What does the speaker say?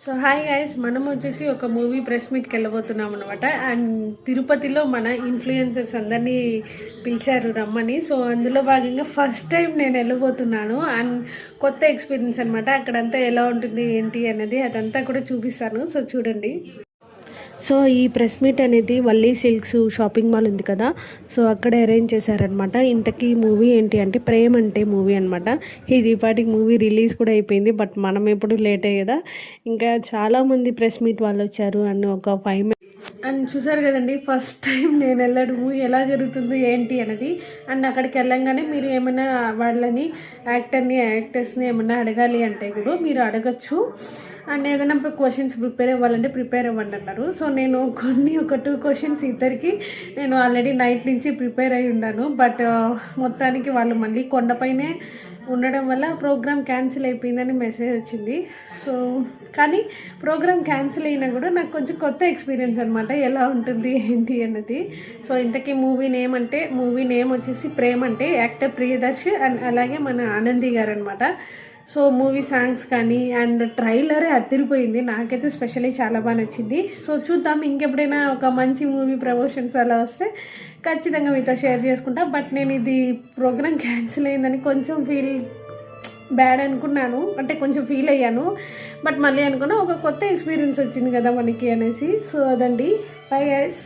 So hi guys, మనం వచ్చేసి ఒక మూవీ ప్రెస్ మీట్కి వెళ్ళబోతున్నాం అనమాట. అండ్ తిరుపతిలో మన ఇన్ఫ్లుయెన్సర్స్ అందరినీ పిలిచారు రమ్మని. సో అందులో భాగంగా ఫస్ట్ టైం నేను వెళ్ళబోతున్నాను. అండ్ కొత్త ఎక్స్పీరియన్స్ అనమాట. అక్కడంతా ఎలా ఉంటుంది ఏంటి అనేది అదంతా కూడా చూపిస్తాను. సో చూడండి. సో ఈ ప్రెస్ మీట్ అనేది వల్లీ సిల్క్స్ షాపింగ్ మాల్ ఉంది కదా, సో అక్కడ అరేంజ్ చేశారనమాట. ఇంతకీ మూవీ ఏంటి అంటే ప్రేమ్ అంటే మూవీ అనమాట. ఇది ఇప్పటికి మూవీ రిలీజ్ కూడా అయిపోయింది, బట్ మనం ఎప్పుడు లేట్ కదా. ఇంకా చాలామంది ప్రెస్ మీట్ వాళ్ళు వచ్చారు అండ్ ఒక 5 minutes అండ్ చూసారు కదండి, ఫస్ట్ టైం నేను వెళ్ళడము ఎలా జరుగుతుంది ఏంటి అనేది. అండ్ అక్కడికి వెళ్ళంగానే మీరు ఏమైనా వాళ్ళని యాక్టర్స్ని ఏమైనా అడగాలి అంటే కూడా మీరు అడగచ్చు. అండ్ ఏదైనా క్వశ్చన్స్ ప్రిపేర్ అవ్వాలంటే ప్రిపేర్ అవ్వండి అన్నారు. సో నేను ఒక 2 క్వశ్చన్స్ ఇద్దరికి నేను ఆల్రెడీ నైట్ నుంచి ప్రిపేర్ అయి ఉన్నాను. బట్ మొత్తానికి వాళ్ళు మళ్ళీ కొండపైనే ఉండడం వల్ల ప్రోగ్రామ్ క్యాన్సిల్ అయిపోయిందని మెసేజ్ వచ్చింది. సో కానీ ప్రోగ్రామ్ క్యాన్సిల్ అయినా కూడా నాకు కొంచెం కొత్త ఎక్స్పీరియన్స్ అనమాట, ఎలా ఉంటుంది ఏంటి అన్నది. సో ఇంతకీ మూవీ నేమ్ వచ్చేసి ప్రేమ్ అంటే యాక్టర్ ప్రియదర్శ్ అండ్ అలాగే మన ఆనంది గారు అనమాట. సో మూవీ సాంగ్స్ కానీ అండ్ ట్రైలరే అదిరిపోయింది. నాకైతే స్పెషల్లీ చాలా బాగా నచ్చింది. సో చూద్దాం, ఇంకెప్పుడైనా ఒక మంచి మూవీ ప్రమోషన్స్ అలా వస్తే ఖచ్చితంగా మీతో షేర్ చేసుకుంటా. బట్ నేను ఇది ప్రోగ్రామ్ క్యాన్సిల్ అయిందని కొంచెం బ్యాడ్ అనుకున్నాను, అంటే కొంచెం ఫీల్ అయ్యాను. బట్ మళ్ళీ అనుకున్నా ఒక కొత్త ఎక్స్పీరియన్స్ వచ్చింది కదా మనకి అనేసి. సో అదండి, బై గైస్.